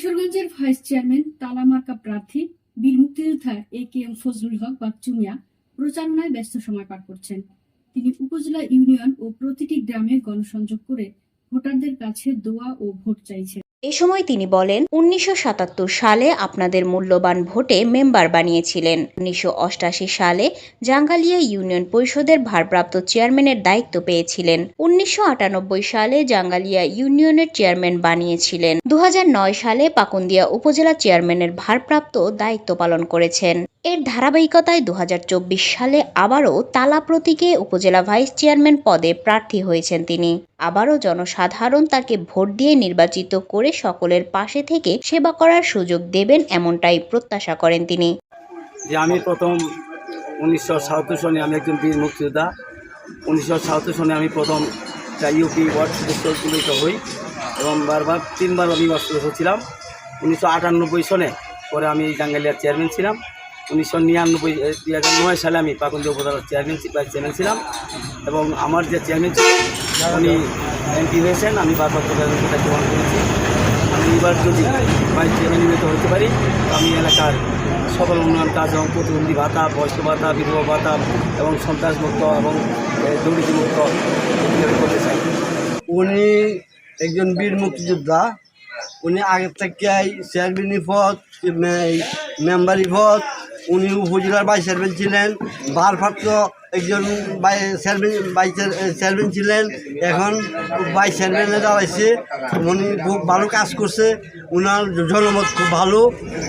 কিশোরগঞ্জের vice chairman তালামার্কা প্রার্থী বীর মুক্তিযোদ্ধা এ.কে.এম ফজলুল হক বাচ্চুমিয়া প্রচারণায় ব্যস্ত সময় পার করছেন। তিনি উপজেলা, ইউনিয়ন ও প্রতিটি গ্রামে গণসংযোগ করে ভোটারদের কাছে দোয়া ও ভোট চাইছেন। এ সময় তিনি বলেন, ১৯৭৭ সালে আপনাদের মূল্যবান ভোটে মেম্বার বানিয়েছিলেন। ১৯৮৮ সালে জাঙ্গালিয়া ইউনিয়ন পরিষদের ভারপ্রাপ্ত চেয়ারম্যানের দায়িত্ব পেয়েছিলেন। ১৯৯৮ সালে জাঙ্গালিয়া ইউনিয়নের চেয়ারম্যান বানিয়েছিলেন। ২০০৯ সালে পাকুন্দিয়া উপজেলা চেয়ারম্যানের ভারপ্রাপ্ত দায়িত্ব পালন করেছেন। এর ধারাবাহিকতায় ২০২৪ সালে আবারও তালা প্রতীকে উপজেলা ভাইস চেয়ারম্যান পদে প্রার্থী হয়েছেন তিনি। আবারও জনসাধারণ তাকে ভোট দিয়ে নির্বাচিত করে সকলের পাশে থেকে সেবা করার সুযোগ দেবেন, এমনটাই প্রত্যাশা করেন তিনি। যে আমি প্রথম ১৯৭৭ সনে আমি একজন বীর মুক্তিযোদ্ধা। ১৯৭৭ সনে আমি প্রথম ইউপি ওয়ার্ড সদস্য চূড়িত হই এবং তিনবার আমি ওয়ার্ড সদস্য ছিলাম। ১৯৯৮ সনে পরে আমি জাঙ্গালিয়ার চেয়ারম্যান ছিলাম। ১৯৯৯ সালে আমি পাকুন্দিয়া উপজেলার ভাইস চেয়ারম্যান ছিলাম এবং আমার যে চেয়ারম্যান ছিলেন উনি এমপি হয়েছেন। আমি ভারপ্রাপ্ত চেয়ারম্যান দায়িত্ব পালন করেছি। আমি এবার যদি ভাইস চেয়ারম্যান নির্বাচিত হতে পারি, আমি এলাকার সকল উন্নয়ন কাজ এবং প্রতিবন্ধী ভাতা, বয়স্ক ভাতা, বিধবা ভাতা এবং সন্ত্রাসমুক্ত এবং দুর্নীতিমুক্ত করতে চাই। উনি একজন বীর মুক্তিযোদ্ধা। উনি আগের থেকে চেয়ারম্যান পদ, মেম্বারি পদ, উনি উপজেলার ভাইস চেয়ারম্যান ছিলেন, ভারপ্রাপ্ত একজন চেয়ারম্যান ছিলেন, এখন ভাইস চেয়ারম্যানে দাঁড়াইছে। উনি খুব ভালো কাজ করছে, ওনার জনমত খুব ভালো,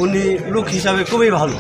উনি লোক হিসাবে খুবই ভালো।